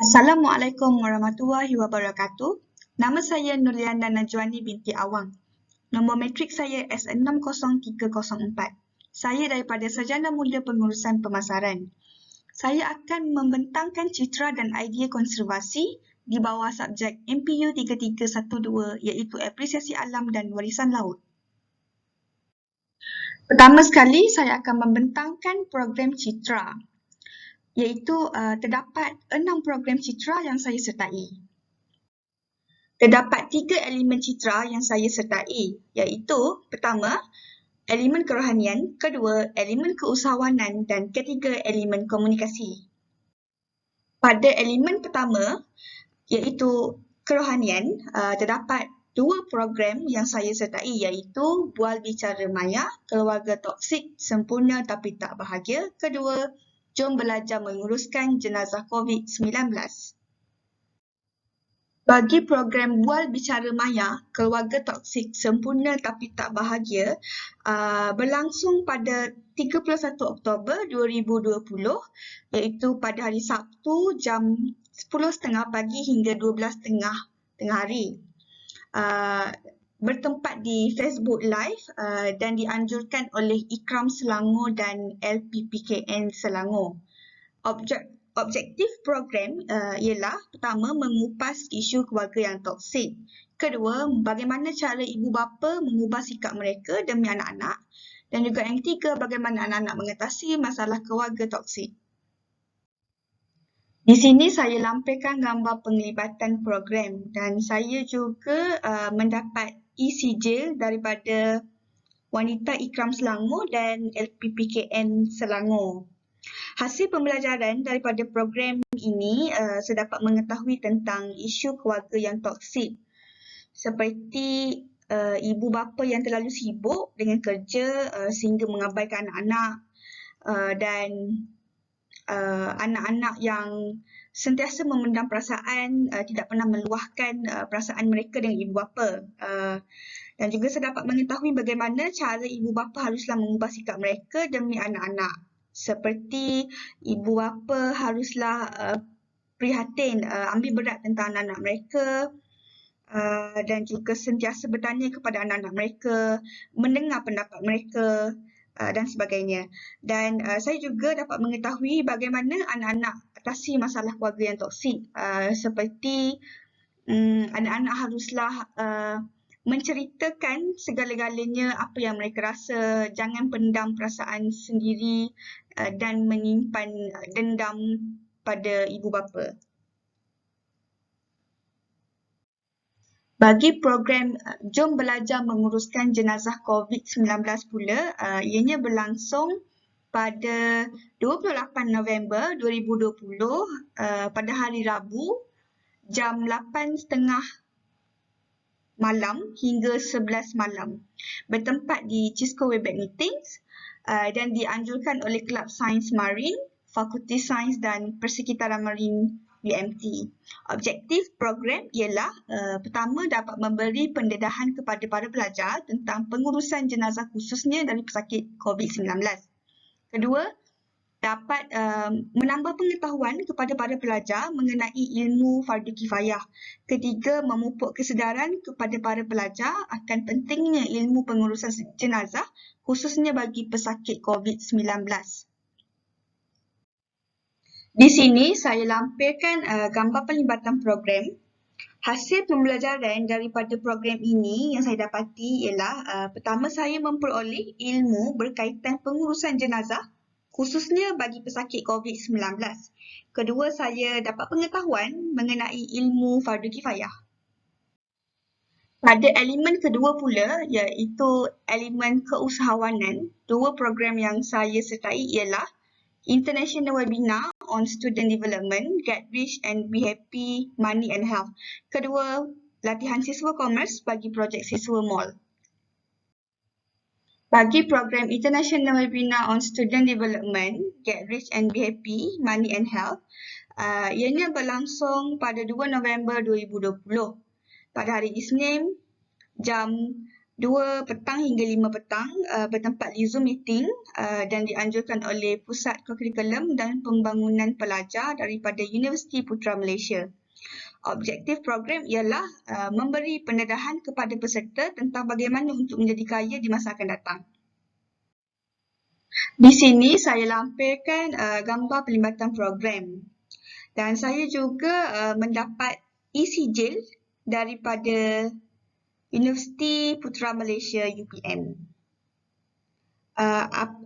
Assalamualaikum warahmatullahi wabarakatuh. Nama saya Nurliana Najwani binti Awang. Nombor matrik saya S60304. Saya daripada Sarjana Mulia Pengurusan Pemasaran. Saya akan membentangkan citra dan idea konservasi di bawah subjek MPU 3312 iaitu Apresiasi Alam dan Warisan Laut. Pertama sekali, saya akan membentangkan program citra. Iaitu terdapat 6 program citra yang saya sertai. Terdapat 3 elemen citra yang saya sertai, iaitu pertama, elemen kerohanian, kedua, elemen keusahawanan dan ketiga, elemen komunikasi. Pada elemen pertama, iaitu kerohanian, terdapat 2 program yang saya sertai, iaitu Bual Bicara Maya, Keluarga Toksik, Sempurna Tapi Tak Bahagia. Kedua, Jom Belajar Menguruskan Jenazah COVID-19. Bagi program Bual Bicara Maya, Keluarga Toksik, Sempurna Tapi Tak Bahagia, berlangsung pada 31 Oktober 2020, iaitu pada hari Sabtu jam 10.30 pagi hingga 12.30 tengah hari. Bertempat di Facebook Live dan dianjurkan oleh Ikram Selangor dan LPPKN Selangor. Objektif program ialah pertama, mengupas isu keluarga yang toksik. Kedua, bagaimana cara ibu bapa mengubah sikap mereka demi anak-anak. Dan juga yang ketiga, bagaimana anak-anak mengatasi masalah keluarga toksik. Di sini saya lampirkan gambar penglibatan program dan saya juga mendapat e-sijil daripada Wanita Ikram Selangor dan LPPKN Selangor. Hasil pembelajaran daripada program ini saya dapat mengetahui tentang isu keluarga yang toksik seperti ibu bapa yang terlalu sibuk dengan kerja sehingga mengabaikan anak-anak dan anak-anak yang sentiasa memendam perasaan, tidak pernah meluahkan perasaan mereka dengan ibu bapa. Dan juga saya dapat mengetahui bagaimana cara ibu bapa haruslah mengubah sikap mereka demi anak-anak. Seperti ibu bapa haruslah prihatin, ambil berat tentang anak-anak mereka dan juga sentiasa bertanya kepada anak-anak mereka, mendengar pendapat mereka dan sebagainya. Dan saya juga dapat mengetahui bagaimana anak-anak atasi masalah keluarga yang toksik. Seperti anak-anak haruslah menceritakan segala-galanya apa yang mereka rasa, jangan pendam perasaan sendiri dan menyimpan dendam pada ibu bapa. Bagi program Jom Belajar Menguruskan Jenazah COVID-19 pula, ianya berlangsung pada 28 November 2020 pada hari Rabu jam 8.30 malam hingga 11 malam. Bertempat di Cisco Webex Meetings dan dianjurkan oleh Kelab Sains Marin, Fakulti Sains dan Persekitaran Marin UMT. Objektif program ialah pertama, dapat memberi pendedahan kepada para pelajar tentang pengurusan jenazah khususnya dari pesakit COVID-19. Kedua, dapat menambah pengetahuan kepada para pelajar mengenai ilmu fardu kifayah. Ketiga, memupuk kesedaran kepada para pelajar akan pentingnya ilmu pengurusan jenazah khususnya bagi pesakit COVID-19. Di sini saya lampirkan gambar pelibatan program. Hasil pembelajaran daripada program ini yang saya dapati ialah pertama, saya memperoleh ilmu berkaitan pengurusan jenazah khususnya bagi pesakit COVID-19. Kedua, saya dapat pengetahuan mengenai ilmu fardu kifayah. Pada elemen kedua pula, iaitu elemen keusahawanan, 2 program yang saya sertai ialah International Webinar on Student Development, Get Rich and Be Happy, Money and Health. Kedua, latihan siswa Commerce bagi projek siswa Mall. Bagi program International Webinar on Student Development, Get Rich and Be Happy, Money and Health, ianya berlangsung pada 2 November 2020 pada hari Isnin jam 2 petang hingga 5 petang bertempat di Zoom meeting dan dianjurkan oleh Pusat Kurikulum dan Pembangunan Pelajar daripada Universiti Putra Malaysia. Objektif program ialah memberi pendedahan kepada peserta tentang bagaimana untuk menjadi kaya di masa akan datang. Di sini saya lampirkan gambar pelibatan program dan saya juga mendapat e-sijil daripada Universiti Putra Malaysia UPM.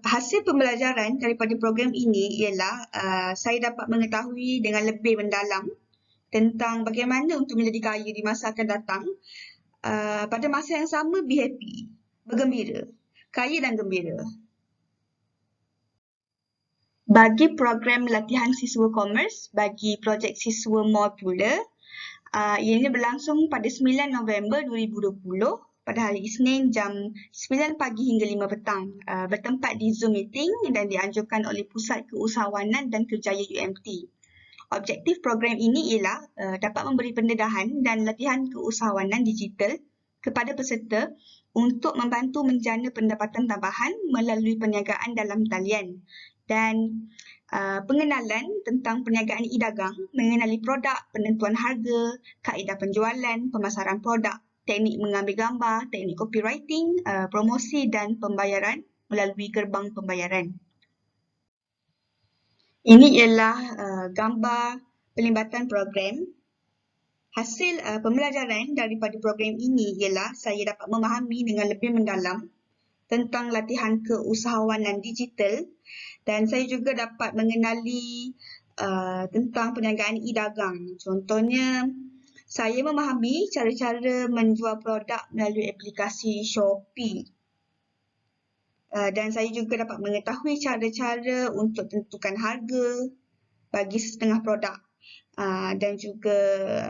Hasil pembelajaran daripada program ini ialah saya dapat mengetahui dengan lebih mendalam tentang bagaimana untuk menjadi kaya di masa akan datang. Pada masa yang sama, be happy, bergembira, kaya dan gembira. Bagi program latihan siswa komersi, bagi projek siswa MOL pula, ianya berlangsung pada 9 November 2020 pada hari Isnin jam 9 pagi hingga 5 petang bertempat di Zoom meeting dan dianjurkan oleh Pusat Keusahawanan dan Kerjaya UMT. Objektif program ini ialah dapat memberi pendedahan dan latihan keusahawanan digital kepada peserta untuk membantu menjana pendapatan tambahan melalui perniagaan dalam talian dan pengenalan tentang perniagaan e-dagang, mengenali produk, penentuan harga, kaedah penjualan, pemasaran produk, teknik mengambil gambar, teknik copywriting, promosi dan pembayaran melalui gerbang pembayaran. Ini ialah gambar pelibatan program. Hasil pembelajaran daripada program ini ialah saya dapat memahami dengan lebih mendalam tentang latihan keusahawanan digital dan saya juga dapat mengenali tentang perniagaan e-dagang. Contohnya, saya memahami cara-cara menjual produk melalui aplikasi Shopee. Dan saya juga dapat mengetahui cara-cara untuk tentukan harga bagi setengah produk. Dan juga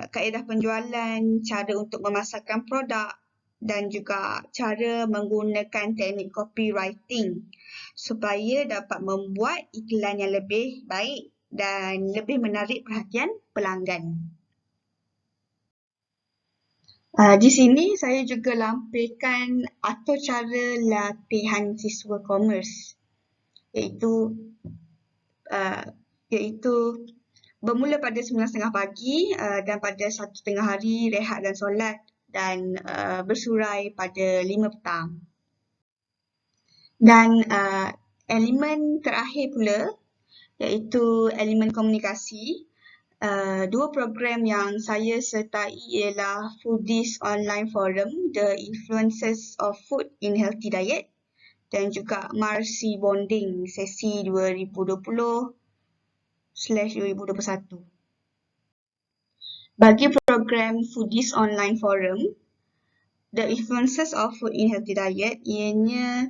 kaedah penjualan, cara untuk memasarkan produk dan juga cara menggunakan teknik copywriting supaya dapat membuat iklan yang lebih baik dan lebih menarik perhatian pelanggan. Di sini saya juga lampirkan atau cara latihan siswa komersi iaitu bermula pada 9.30 pagi dan pada 1.30 hari rehat dan solat dan bersurai pada 5 petang. Dan elemen terakhir pula iaitu elemen komunikasi. Dua program yang saya sertai ialah Foodies Online Forum, The Influences of Food in Healthy Diet dan juga Marsi Bonding sesi 2020/2021. Bagi program Foodies Online Forum, The Influences of Food in Healthy Diet ianya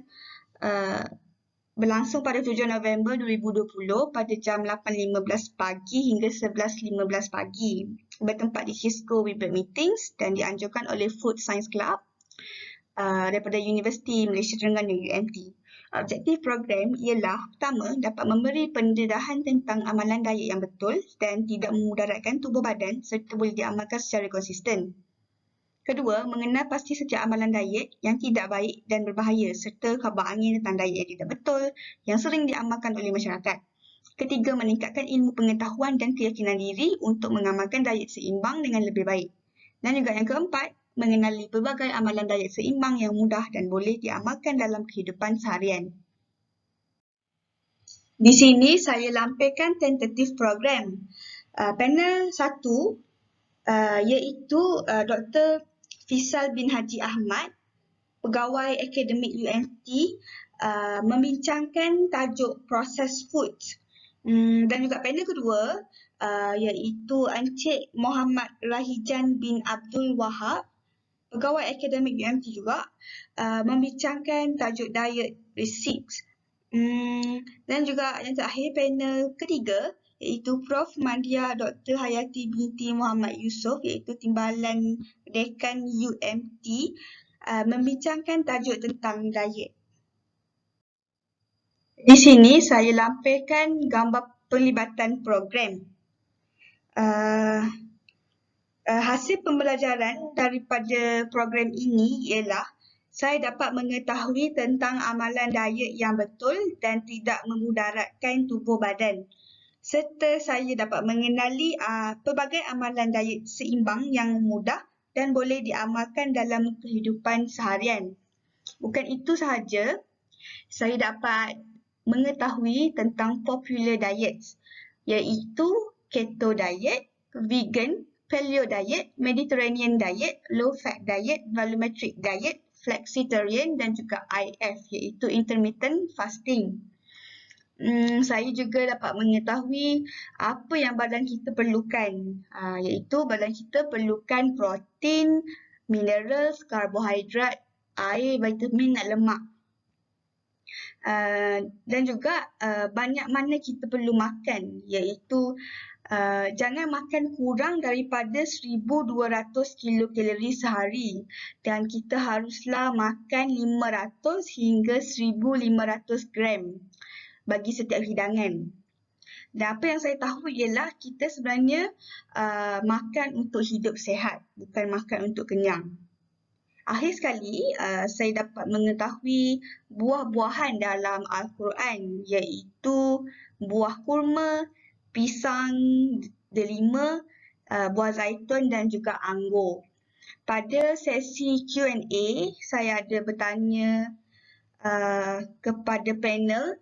berlangsung pada 7 November 2020 pada jam 8.15 pagi hingga 11.15 pagi bertempat di Cisco Webex Meetings dan dianjurkan oleh Food Science Club daripada Universiti Malaysia Terengganu UMT. Objektif program ialah pertama, dapat memberi pendedahan tentang amalan diet yang betul dan tidak memudaratkan tubuh badan serta boleh diamalkan secara konsisten. Kedua, mengenal pasti setiap amalan diet yang tidak baik dan berbahaya serta khabar angin tentang diet yang tidak betul yang sering diamalkan oleh masyarakat. Ketiga, meningkatkan ilmu pengetahuan dan keyakinan diri untuk mengamalkan diet seimbang dengan lebih baik. Dan juga yang keempat, mengenali pelbagai amalan diet seimbang yang mudah dan boleh diamalkan dalam kehidupan seharian. Di sini saya lampirkan tentatif program. Panel 1 iaitu Dr. Fisal bin Haji Ahmad, pegawai akademik UMT, membincangkan tajuk processed food. Dan juga panel kedua iaitu Encik Muhammad Rahijan bin Abdul Wahab, pegawai akademik UMT juga, membincangkan tajuk diet receipt. Dan juga yang terakhir panel ketiga iaitu Prof. Mandia Dr. Hayati binti Muhammad Yusof iaitu Timbalan Dekan UMT membincangkan tajuk tentang diet. Di sini saya lampirkan gambar pelibatan program. Hasil pembelajaran daripada program ini ialah saya dapat mengetahui tentang amalan diet yang betul dan tidak memudaratkan tubuh badan. Serta saya dapat mengenali pelbagai amalan diet seimbang yang mudah dan boleh diamalkan dalam kehidupan seharian. Bukan itu sahaja, saya dapat mengetahui tentang popular diets, iaitu keto diet, vegan, paleo diet, Mediterranean diet, low fat diet, volumetric diet, flexitarian dan juga IF, iaitu intermittent fasting. Saya juga dapat mengetahui apa yang badan kita perlukan, iaitu badan kita perlukan protein, minerals, karbohidrat, air, vitamin dan lemak. Dan juga banyak mana kita perlu makan, iaitu jangan makan kurang daripada 1,200 kilokalori sehari dan kita haruslah makan 500 hingga 1,500 gram bagi setiap hidangan. Dan apa yang saya tahu ialah kita sebenarnya makan untuk hidup sihat, bukan makan untuk kenyang. Akhir sekali, saya dapat mengetahui buah-buahan dalam Al-Quran, iaitu buah kurma, pisang, delima, buah zaitun dan juga anggur. Pada sesi Q&A, saya ada bertanya kepada panel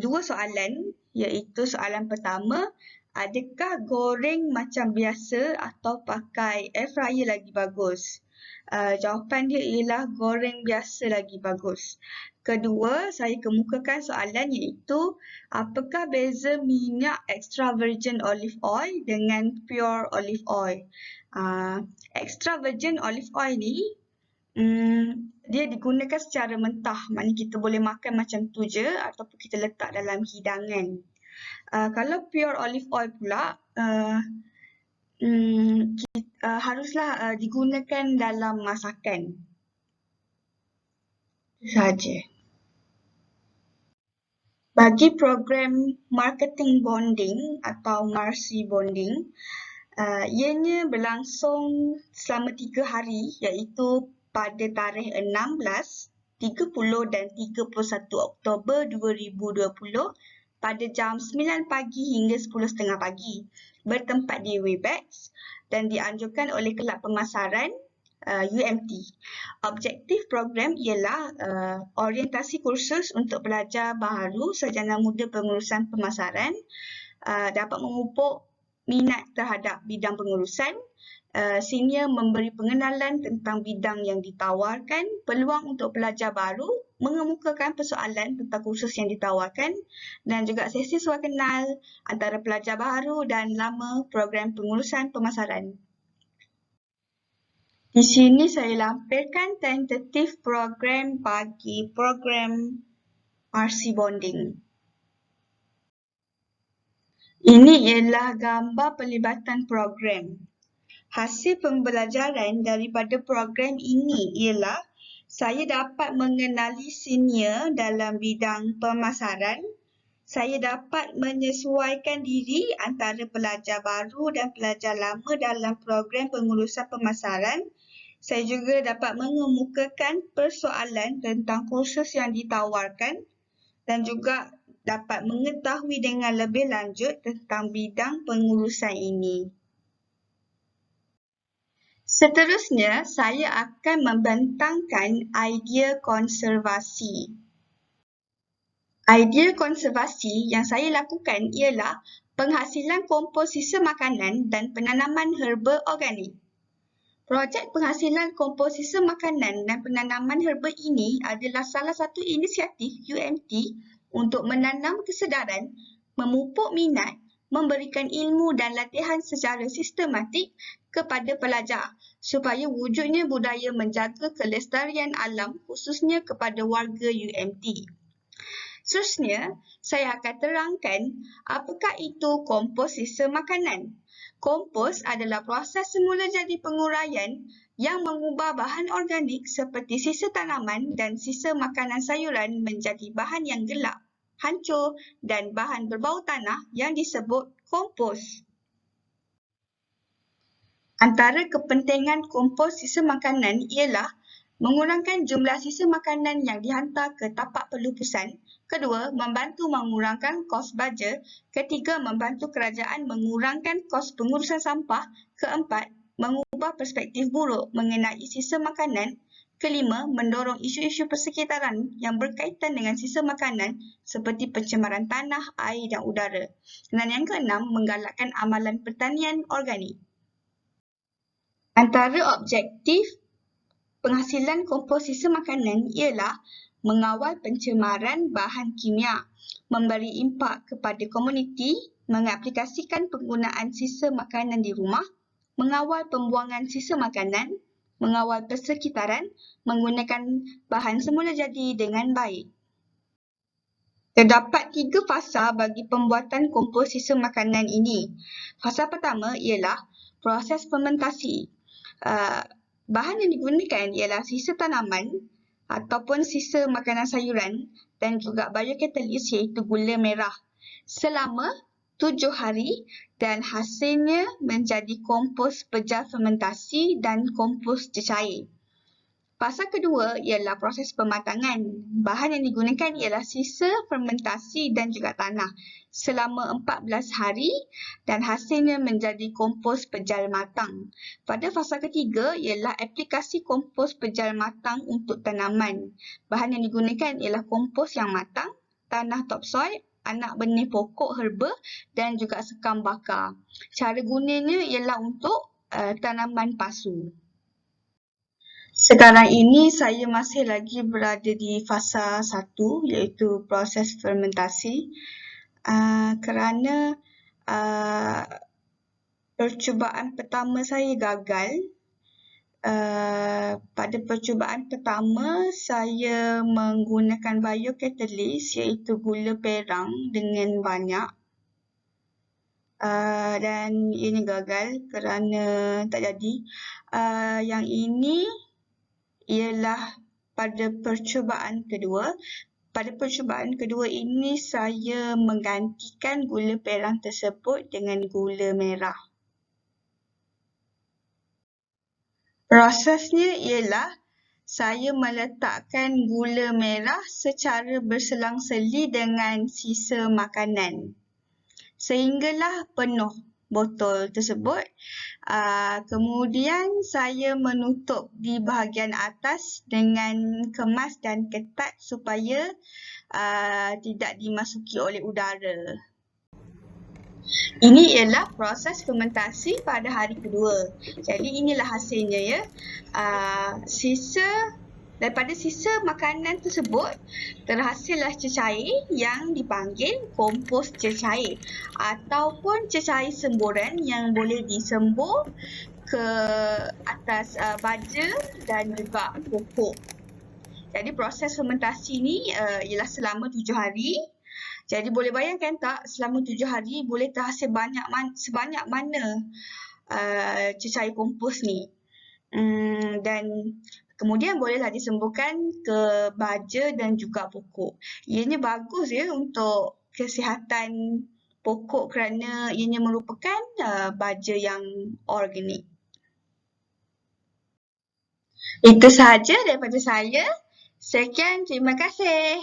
dua soalan, iaitu soalan pertama, adakah goreng macam biasa atau pakai air fryer lagi bagus? Jawapan dia ialah goreng biasa lagi bagus. Kedua, saya kemukakan soalan iaitu apakah beza minyak extra virgin olive oil dengan pure olive oil? Extra virgin olive oil ni dia digunakan secara mentah, maknanya kita boleh makan macam tu je ataupun kita letak dalam hidangan. Kalau pure olive oil pula haruslah digunakan dalam masakan. Itu sahaja. Bagi program marketing bonding atau Marsi bonding, ianya berlangsung selama 3 hari, iaitu pada tarikh 16, 30 dan 31 Oktober 2020 pada jam 9 pagi hingga 10.30 pagi. Bertempat di Webex dan dianjurkan oleh Kelab Pemasaran UMT. Objektif program ialah orientasi kursus untuk pelajar baharu sarjana muda pengurusan pemasaran, dapat memupuk minat terhadap bidang pengurusan, senior memberi pengenalan tentang bidang yang ditawarkan, peluang untuk pelajar baru, mengemukakan persoalan tentang kursus yang ditawarkan dan juga sesi suar kenal antara pelajar baru dan lama program pengurusan pemasaran. Di sini saya lampirkan tentatif program bagi program RC Bonding. Ini ialah gambar pelibatan program. Hasil pembelajaran daripada program ini ialah saya dapat mengenali senior dalam bidang pemasaran. Saya dapat menyesuaikan diri antara pelajar baru dan pelajar lama dalam program pengurusan pemasaran. Saya juga dapat mengemukakan persoalan tentang kursus yang ditawarkan dan juga dapat mengetahui dengan lebih lanjut tentang bidang pengurusan ini. Seterusnya, saya akan membentangkan idea konservasi. Idea konservasi yang saya lakukan ialah penghasilan komposisi makanan dan penanaman herba organik. Projek penghasilan komposisi makanan dan penanaman herba ini adalah salah satu inisiatif UMT untuk menanam kesedaran, memupuk minat, memberikan ilmu dan latihan secara sistematik kepada pelajar supaya wujudnya budaya menjaga kelestarian alam khususnya kepada warga UMT. Seterusnya, saya akan terangkan apakah itu komposisi makanan. Kompos adalah proses semula jadi penguraian yang mengubah bahan organik seperti sisa tanaman dan sisa makanan sayuran menjadi bahan yang gelap, hancur dan bahan berbau tanah yang disebut kompos. Antara kepentingan kompos sisa makanan ialah mengurangkan jumlah sisa makanan yang dihantar ke tapak pelupusan. Kedua, membantu mengurangkan kos baja. Ketiga, membantu kerajaan mengurangkan kos pengurusan sampah. Keempat, mengubah perspektif buruk mengenai sisa makanan. Kelima, mendorong isu-isu persekitaran yang berkaitan dengan sisa makanan seperti pencemaran tanah, air dan udara. Dan yang keenam, menggalakkan amalan pertanian organik. Antara objektif penghasilan kompos sisa makanan ialah mengawal pencemaran bahan kimia, memberi impak kepada komuniti, mengaplikasikan penggunaan sisa makanan di rumah, mengawal pembuangan sisa makanan, mengawal persekitaran, menggunakan bahan semula jadi dengan baik. Terdapat 3 fasa bagi pembuatan kompos sisa makanan ini. Fasa pertama ialah proses fermentasi. Bahan yang digunakan ialah sisa tanaman ataupun sisa makanan sayuran dan juga biokatalis iaitu gula merah selama 7 hari dan hasilnya menjadi kompos pejar fermentasi dan kompos cecair. Fasa kedua ialah proses pematangan. Bahan yang digunakan ialah sisa fermentasi dan juga tanah selama 14 hari dan hasilnya menjadi kompos pejar matang. Pada fasa ketiga ialah aplikasi kompos pejar matang untuk tanaman. Bahan yang digunakan ialah kompos yang matang, tanah topsoil, anak benih pokok herba dan juga sekam bakar. Cara gunanya ialah untuk tanaman pasu. Sekarang ini saya masih lagi berada di fasa 1 iaitu proses fermentasi kerana percubaan pertama saya gagal. Pada percubaan pertama saya menggunakan biokatalis iaitu gula perang dengan banyak dan ini gagal kerana tak jadi. Yang ini ialah pada percubaan kedua. Pada percubaan kedua ini saya menggantikan gula perang tersebut dengan gula merah. Prosesnya ialah saya meletakkan gula merah secara berselang-seli dengan sisa makanan sehinggalah penuh botol tersebut. Kemudian saya menutup di bahagian atas dengan kemas dan ketat supaya tidak dimasuki oleh udara. Ini ialah proses fermentasi pada hari kedua. Jadi inilah hasilnya ya. Daripada sisa makanan tersebut terhasillah cecair yang dipanggil kompos cecair ataupun cecair semburan yang boleh disembur ke atas baja dan juga pokok. Jadi proses fermentasi ini ialah selama 7 hari. Jadi boleh bayangkan tak selama 7 hari boleh terhasil sebanyak mana cecair kompos ni. Dan kemudian bolehlah disemburkan ke baja dan juga pokok. Ianya bagus ya untuk kesihatan pokok kerana ianya merupakan baja yang organik. Itu sahaja daripada saya. Sekian, terima kasih.